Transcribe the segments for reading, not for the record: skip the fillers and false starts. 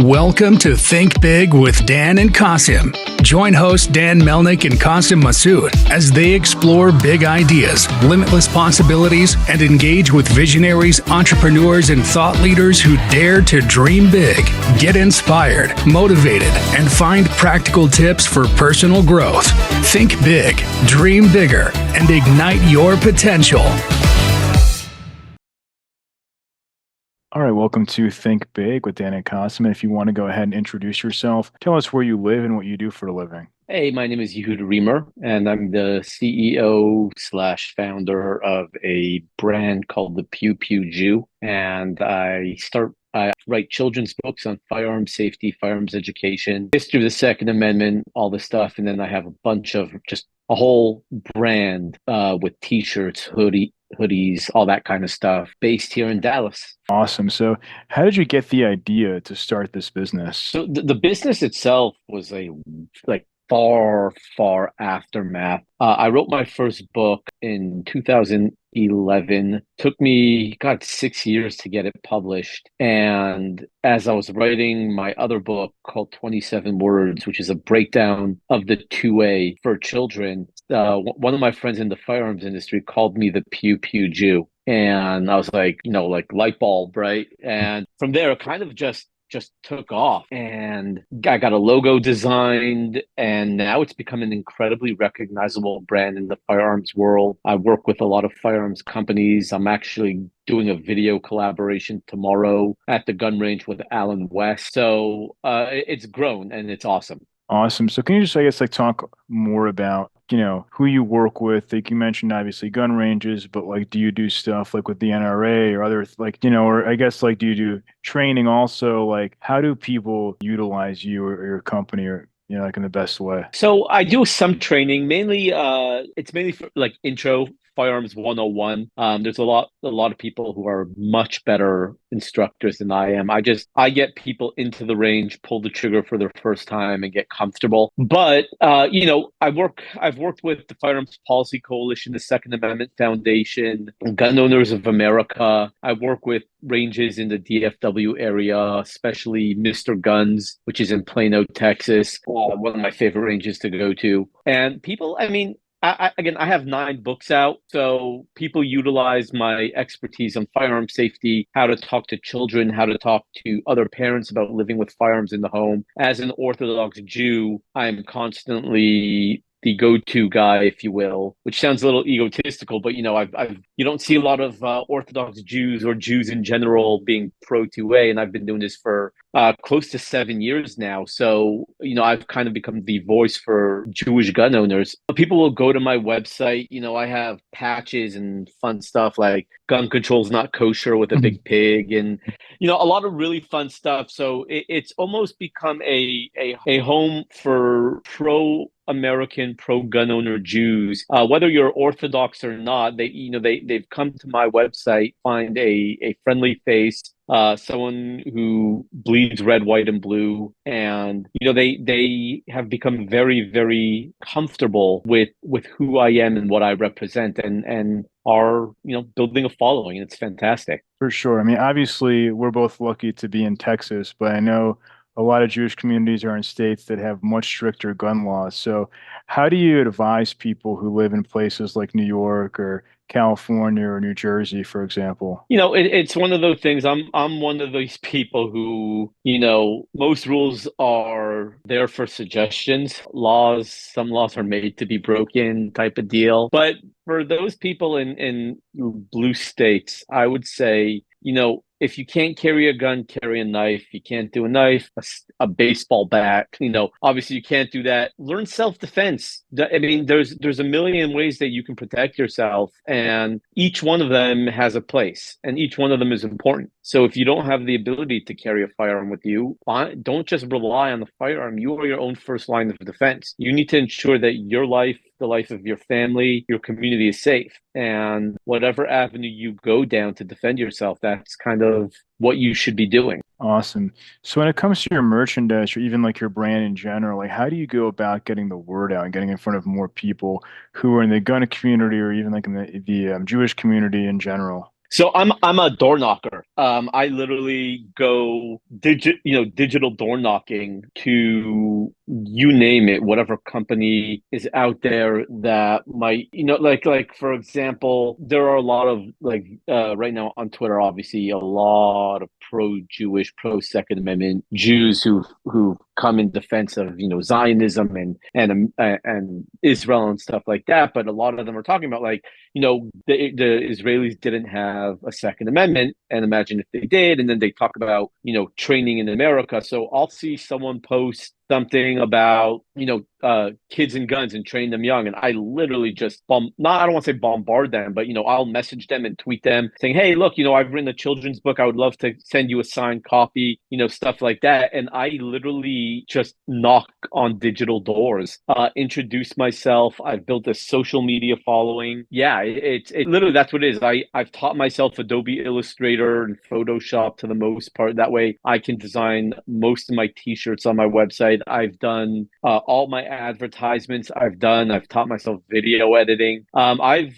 Welcome to Think Big with Dan and Qasim. Join hosts Dan Melnick and Qasim Masood as they explore big ideas, limitless possibilities, and engage with visionaries, entrepreneurs, and thought leaders who dare to dream big, get inspired, motivated, and find practical tips for personal growth. Think big, dream bigger, and ignite your potential. All right, welcome to Think Big with Dan and Qasim. And if you want to go ahead and introduce yourself, tell us where you live and what you do for a living. Hey, my name is Yehuda Remer, and I'm the CEO / founder of a brand called the Pew Pew Jew. And I write children's books on firearms safety, firearms education, history of the Second Amendment, all this stuff. And then I have a bunch of just a whole brand with t-shirts, hoodies, all that kind of stuff, based here in Dallas. Awesome. So how did you get the idea to start this business? So the business itself was a far aftermath. I wrote my first book in 2011. Took me, 6 years to get it published. And as I was writing my other book called 27 Words, which is a breakdown of the 2A for children, one of my friends in the firearms industry called me the Pew Pew Jew. And I was like, light bulb, right? And from there, it kind of just took off, and I got a logo designed, and now it's become an incredibly recognizable brand in the firearms world. I work with a lot of firearms companies. I'm actually doing a video collaboration tomorrow at the gun range with Alan West. So it's grown and it's awesome. Awesome. So can you just, talk more about, who you work with? Like you mentioned, obviously gun ranges, but do you do stuff with the NRA or other, do you do training also? How do people utilize you or your company or, in the best way? So I do some training, mainly, it's mainly for intro firearms 101. There's a lot of people who are much better instructors than I am. I get people into the range, pull the trigger for their first time and get comfortable. But I've worked with the Firearms Policy Coalition, the Second Amendment Foundation, Gun Owners of America. I work with ranges in the DFW area, especially Mr. Guns, which is in Plano, Texas, one of my favorite ranges to go to. And people, I have 9 books out, so people utilize my expertise on firearm safety, how to talk to children, how to talk to other parents about living with firearms in the home. As an Orthodox Jew, I'm constantly the go-to guy, if you will, which sounds a little egotistical, but you don't see a lot of Orthodox Jews or Jews in general being pro 2A, and I've been doing this for close to 7 years now. So, I've kind of become the voice for Jewish gun owners. People will go to my website. I have patches and fun stuff like gun control's not kosher with a big pig, and a lot of really fun stuff. So it's almost become a home for pro-American, pro-gun owner Jews. Whether you're Orthodox or not, they've come to my website, find a friendly face, someone who bleeds red, white, and blue, and they have become very, very comfortable with who I am and what I represent, and are building a following, and it's fantastic. For sure. Obviously, we're both lucky to be in Texas, but I know a lot of Jewish communities are in states that have much stricter gun laws. So how do you advise people who live in places like New York or California or New Jersey, for example? It's one of those things. I'm one of those people who, most rules are there for suggestions. Some laws are made to be broken type of deal. But for those people in blue states, I would say, if you can't carry a gun, carry a knife. You can't do a knife, a baseball bat. Obviously you can't do that. Learn self-defense. There's a million ways that you can protect yourself, and each one of them has a place, and each one of them is important. So if you don't have the ability to carry a firearm with you, don't just rely on the firearm. You are your own first line of defense. You need to ensure that your life, the life of your family, your community is safe. And whatever avenue you go down to defend yourself, that's kind of what you should be doing. Awesome. So when it comes to your merchandise or even your brand in general, how do you go about getting the word out and getting in front of more people who are in the gun community or even in the Jewish community in general? So I'm a door knocker. I literally go digital door knocking to you name it, whatever company is out there that might, like for example, there are a lot of right now on Twitter, obviously a lot of pro-Jewish, pro-Second Amendment Jews who come in defense of Zionism and Israel and stuff like that. But a lot of them are talking about the Israelis didn't have a Second Amendment, and imagine if they did. And then they talk about training in America. So I'll see someone post something about kids and guns and train them young, and I literally just I don't want to say bombard them, but I'll message them and tweet them saying, hey, look, I've written a children's book, I would love to send you a signed copy, stuff like that. And I literally just knock on digital doors, introduce myself. I've built a social media following. Yeah, it literally, that's what it is. I've taught myself Adobe Illustrator and Photoshop to the most part. That way I can design most of my t-shirts on my website. I've done all my advertisements. I've taught myself video editing. I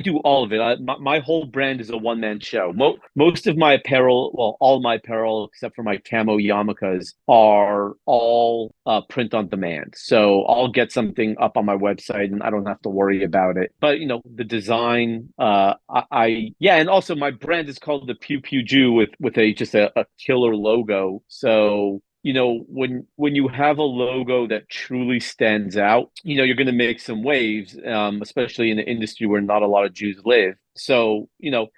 do all of it. My whole brand is a one-man show. Most of my apparel, well, all my apparel except for my camo yarmulkes, are all print on demand. So I'll get something up on my website and I don't have to worry about it. But the design, and also my brand is called the Pew Pew Jew with a killer logo. So when you have a logo that truly stands out, you're going to make some waves, especially in an industry where not a lot of Jews live. So,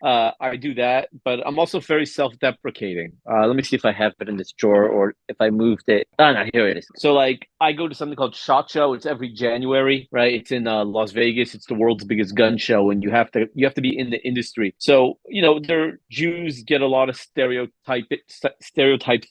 I do that, but I'm also very self-deprecating. Let me see if I have it in this drawer or if I moved it. Oh, no, here it is. So I go to something called SHOT Show. It's every January, right? It's in Las Vegas. It's the world's biggest gun show, and you have to be in the industry. So, Jews get a lot of stereotypes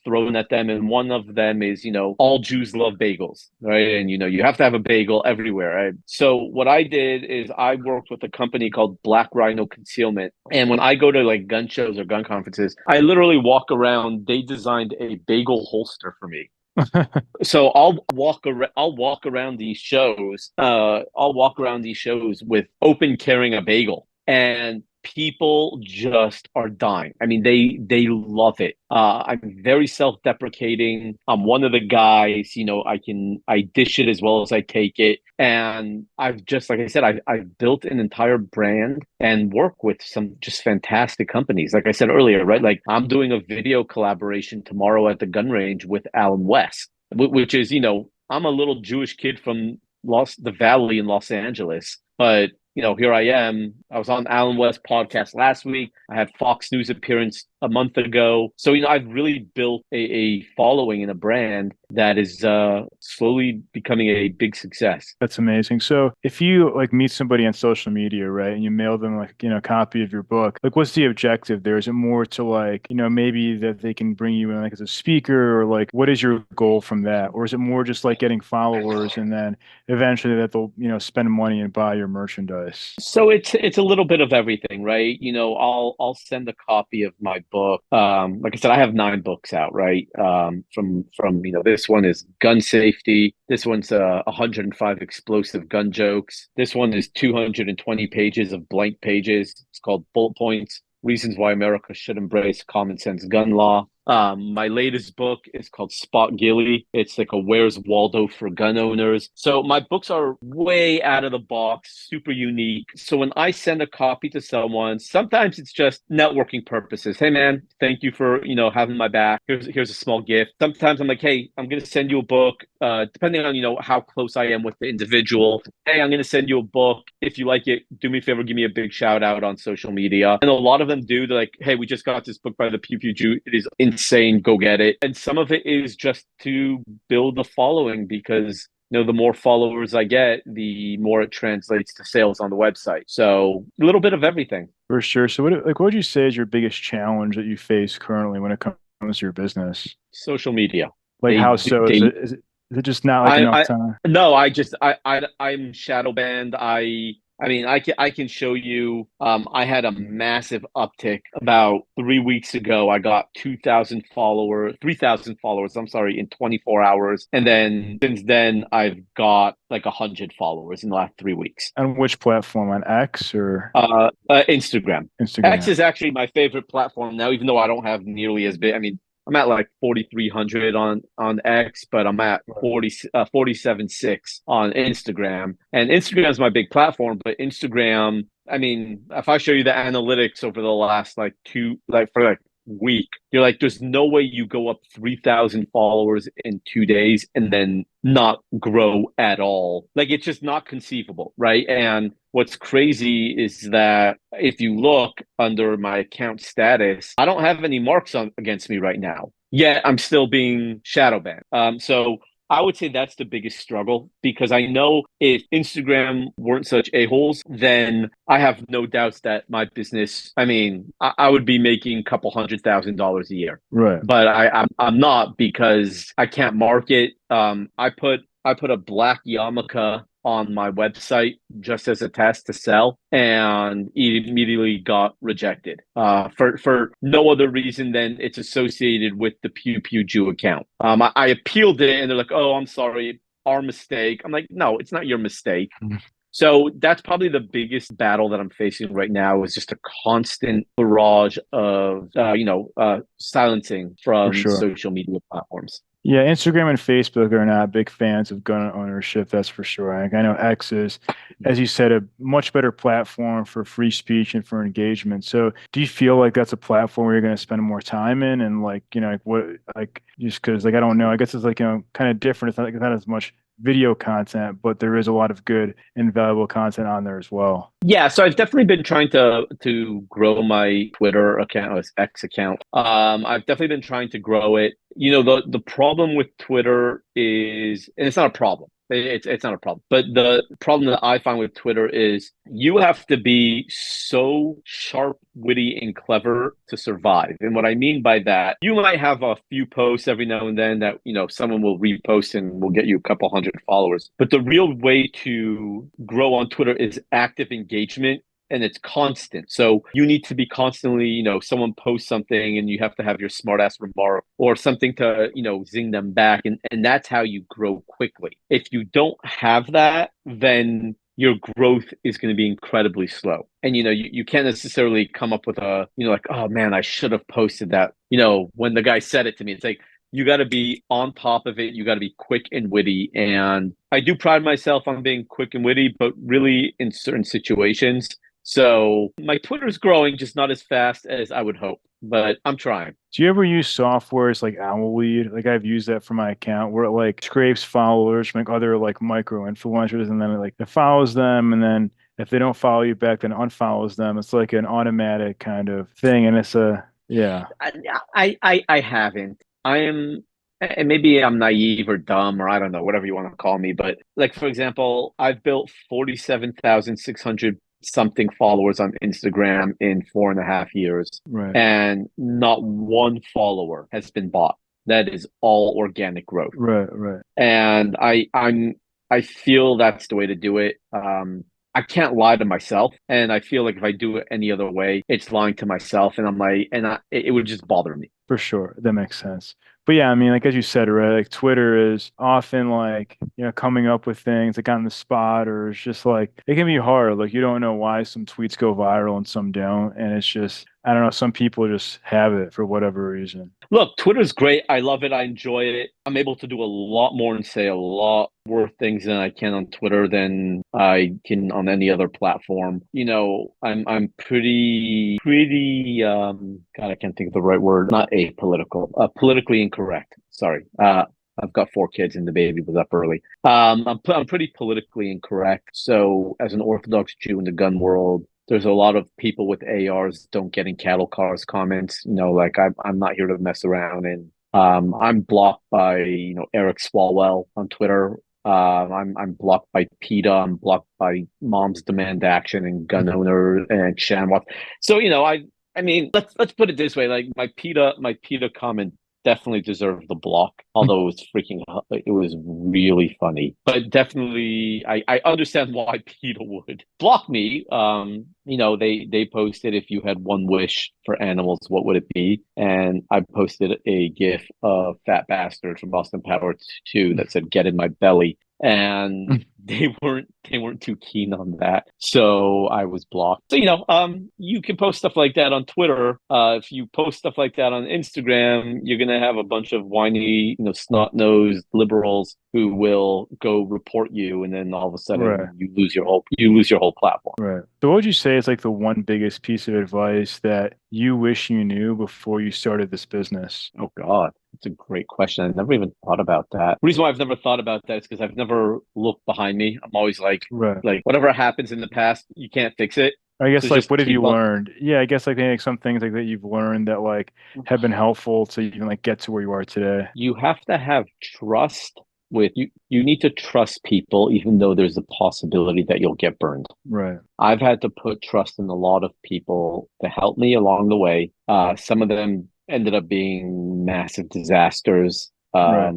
thrown at them, and one of them is, all Jews love bagels, right? And you have to have a bagel everywhere, right? So what I did is I worked with a company called Black Rhino Concealment, and when I go to gun shows or gun conferences, I literally walk around. They designed a bagel holster for me. So I'll walk around these shows. I'll walk around these shows with open carrying a bagel, and people just are dying. I mean, they love it. I'm very self-deprecating. I'm one of the guys, I dish it as well as I take it. And I've just, like I said, I've built an entire brand and work with some just fantastic companies. Like I said earlier, right? Like I'm doing a video collaboration tomorrow at the gun range with Alan West, which is, I'm a little Jewish kid from the Valley in Los Angeles, but here I am. I was on Alan West podcast last week. I had Fox News appearance a month ago. So, I've really built a following and a brand that is slowly becoming a big success. That's amazing. So if you meet somebody on social media, right, and you mail them a copy of your book, what's the objective there? Is it more to maybe that they can bring you in as a speaker, or what is your goal from that? Or is it more just getting followers and then eventually that they'll, spend money and buy your merchandise? So it's a little bit of everything, right? I'll send a copy of my book. Like I said, I have 9 books out, right? From this one is gun safety. This one's 105 explosive gun jokes. This one is 220 pages of blank pages. It's called Bullet Points: Reasons Why America Should Embrace Common Sense Gun Law. My latest book is called Spot Gilly. It's like a Where's Waldo for gun owners. So my books are way out of the box, super unique. So when I send a copy to someone, sometimes it's just networking purposes. Hey man, thank you for, having my back. Here's a small gift. Sometimes I'm like, hey, I'm going to send you a book, depending on, how close I am with the individual. Hey, I'm going to send you a book. If you like it, do me a favor, give me a big shout out on social media. And a lot of them do. They're like, hey, we just got this book by the Pew Pew Jew. It is insane. Go get it. And some of it is just to build a following, because the more followers I get, the more it translates to sales on the website. So a little bit of everything. For sure. So what would you say is your biggest challenge that you face currently when it comes to your business? Social media. How so? Is it just not enough time? No, I'm shadow banned. I mean, I can show you. I had a massive uptick about 3 weeks ago. I got 3,000 followers. I'm sorry, in 24 hours, and then since then I've got like 100 followers in the last 3 weeks. On which platform? On X or Instagram. X Instagram? is actually my favorite platform now, even though I don't have nearly as big. I mean, I'm at like 4,300 on X, but I'm at 47.6 on Instagram. And Instagram is my big platform, but Instagram, I mean, if I show you the analytics over the last for week, you're like, there's no way you go up 3,000 followers in 2 days and then not grow at all. Like, it's just not conceivable, right? And what's crazy is that if you look under my account status, I don't have any marks against me right now. Yet I'm still being shadow banned. So I would say that's the biggest struggle, because I know if Instagram weren't such a-holes, then I have no doubts that my business, I mean, I would be making a couple $100,000 a year. Right. But I'm not, because I can't market. I put a black yarmulke on my website just as a test to sell, and it immediately got rejected for no other reason than it's associated with the Pew Pew Jew account. I appealed it, and they're like, "Oh, I'm sorry, our mistake." I'm like, "No, it's not your mistake." So that's probably the biggest battle that I'm facing right now, is just a constant barrage of silencing For from sure. social media platforms. Yeah, Instagram and Facebook are not big fans of gun ownership, that's for sure. Like, I know X is, as you said, a much better platform for free speech and for engagement. So do you feel like that's a platform where you're going to spend more time in, and like, like what, like, just because, like, I don't know, I guess it's like, kind of different. It's not as much video content, but there is a lot of good and valuable content on there as well. Yeah, so I've definitely been trying to grow my Twitter account, or X account. I've definitely been trying to grow it. The problem with Twitter is, and it's not a problem. It's not a problem. But the problem that I find with Twitter is you have to be so sharp, witty, and clever to survive. And what I mean by that, you might have a few posts every now and then that, someone will repost and will get you a couple hundred followers. But the real way to grow on Twitter is active engagement, and it's constant. So you need to be constantly, someone posts something and you have to have your smart ass remark or something to, zing them back. And that's how you grow quickly. If you don't have that, then your growth is going to be incredibly slow. And, you can't necessarily come up with like, oh man, I should have posted that, when the guy said it to me. It's like, you got to be on top of it. You got to be quick and witty. And I do pride myself on being quick and witty, but really in certain situations. So my Twitter's growing, just not as fast as I would hope, but I'm trying. Do you ever use softwares like Owlweed? Like, I've used that for my account, where it like scrapes followers from like other like micro influencers, and then it follows them, and then if they don't follow you back, then unfollows them. It's like an automatic kind of thing, and it's yeah. I haven't. And maybe I'm naive or dumb, or I don't know, whatever you want to call me. But like, for example, I've built 47,600 something followers on Instagram in 4.5 years, Right. and not one follower has been bought. That is all organic growth. Right. And I feel that's the way to do it. I can't lie to myself, and I feel like if I do it any other way, it's lying to myself, and it would just bother me. For sure. That makes sense. But yeah, I mean, like, as you said, right, like Twitter is often like, coming up with things like on the spot, or it's just like, it can be hard. Like, you don't know why some tweets go viral and some don't. And it's just, I don't know, some people just have it for whatever reason. Look, Twitter's great. I love it. I enjoy it. I'm able to do a lot more and say a lot more things than I can on Twitter than I can on any other platform. I'm pretty God, I can't think of the right word. Not apolitical. Politically incorrect. Sorry. I've got 4 kids and the baby was up early. I'm pretty politically incorrect. So as an Orthodox Jew in the gun world, there's a lot of people with ARs don't get in cattle cars comments. Like, I'm not here to mess around, and I'm blocked by Eric Swalwell on Twitter. I'm blocked by PETA. I'm blocked by Moms Demand Action and Gun Owner and Shamrock. So I mean, let's put it this way: like, my PETA comment definitely deserved the block, although it was really funny. But definitely, I understand why Peter would block me. They posted, if you had one wish for animals, what would it be? And I posted a GIF of Fat Bastard from Boston Power 2 that said, "Get in my belly." And they weren't too keen on that, so I was blocked. So you can post stuff like that on Twitter. If you post stuff like that on Instagram, you're gonna have a bunch of whiny, snot-nosed liberals who will go report you, and then all of a sudden Right. you lose your whole platform. Right. So what would you say is like the one biggest piece of advice that you wish you knew before you started this business? Oh God, that's a great question. I never even thought about that. The reason why I've never thought about that is because I've never looked behind me. I'm always like, Right. whatever happens in the past, you can't fix it. I guess So like just what have you keep on. learned? Yeah, I guess like maybe some things like that you've learned that like have been helpful to even like get to where you are today. You have to have trust with you. You need to trust people, even though there's a possibility that you'll get burned. Right. I've had to put trust in a lot of people to help me along the way. Some of them ended up being massive disasters. Right.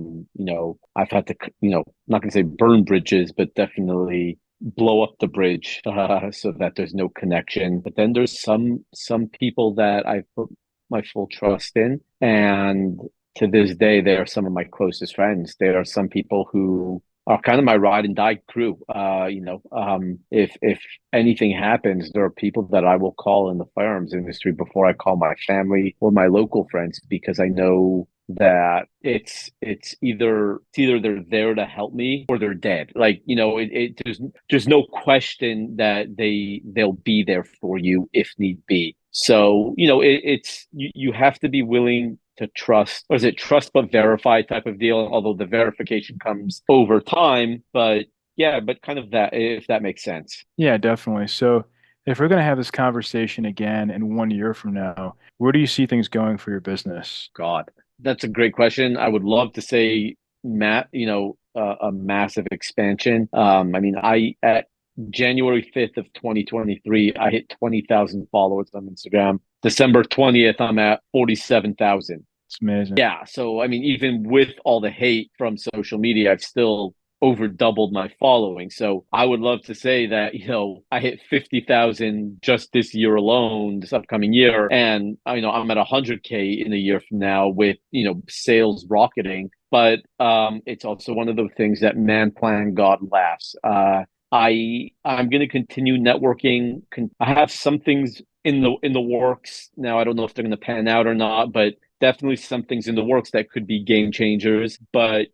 I've had to, not going to say burn bridges, but definitely blow up the bridge so that there's no connection. But then there's some people that I put my full trust in, and to this day, they are some of my closest friends. There are some people who are kind of my ride and die crew. If anything happens, there are people that I will call in the firearms industry before I call my family or my local friends, because I know that it's either they're there to help me or they're dead. There's no question that they'll be there for you if need be. So you have to be willing to trust, or is it trust but verify type of deal? Although the verification comes over time, but yeah, but kind of that, if that makes sense. Yeah, definitely. So if we're gonna have this conversation again in 1 year from now, where do you see things going for your business? God, that's a great question. I would love to say, a massive expansion. I at January 5th of 2023, I hit 20,000 followers on Instagram. December 20th, I'm at 47,000. It's amazing. Yeah. So, even with all the hate from social media, I've still over doubled my following. So I would love to say that, I hit 50,000 just this year alone, this upcoming year. And, I'm at 100K in a year from now with, sales rocketing. But it's also one of the things that man plan, God laughs. I'm going to continue networking. I have some things in the works now. I don't know if they're going to pan out or not, but definitely some things in the works that could be game changers. But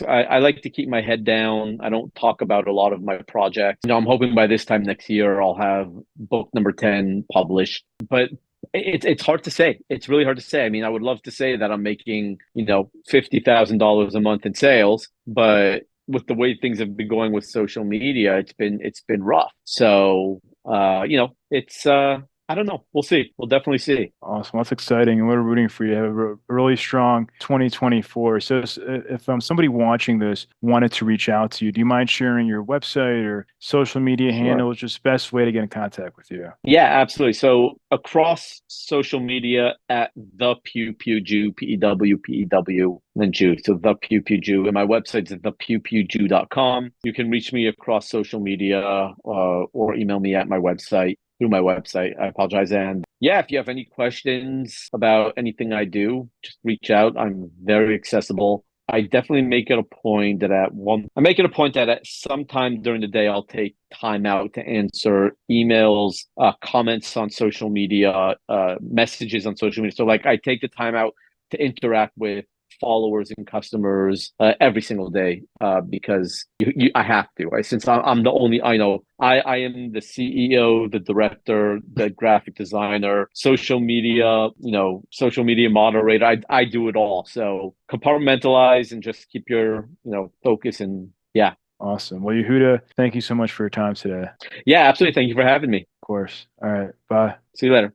I like to keep my head down. I don't talk about a lot of my projects. I'm hoping by this time next year I'll have book number 10 published. But it's hard to say. It's really hard to say. I would love to say that I'm making $50,000 a month in sales, but with the way things have been going with social media, it's been rough. So it's I don't know. We'll see. We'll definitely see. Awesome. That's exciting. And we're rooting for you to have a really strong 2024. So if somebody watching this wanted to reach out to you, do you mind sharing your website or social media Sure. handles? Just best way to get in contact with you? Yeah, absolutely. So across social media at the Pew Pew Jew, PEW, and then Jew. So the Pew Pew Jew. And my website's at thepewpewjew.com. You can reach me across social media or email me at my website. Through my website. I apologize. And yeah, if you have any questions about anything I do, just reach out. I'm very accessible. I definitely make it a point that at some time during the day, I'll take time out to answer emails, comments on social media, messages on social media. So I take the time out to interact with followers and customers every single day because I have to. Right? Since I'm the only, I am the CEO, the director, the graphic designer, social media moderator. I do it all. So compartmentalize and just keep your focus, and yeah. Awesome. Well, Yehuda, thank you so much for your time today. Yeah, absolutely. Thank you for having me. Of course. All right. Bye. See you later.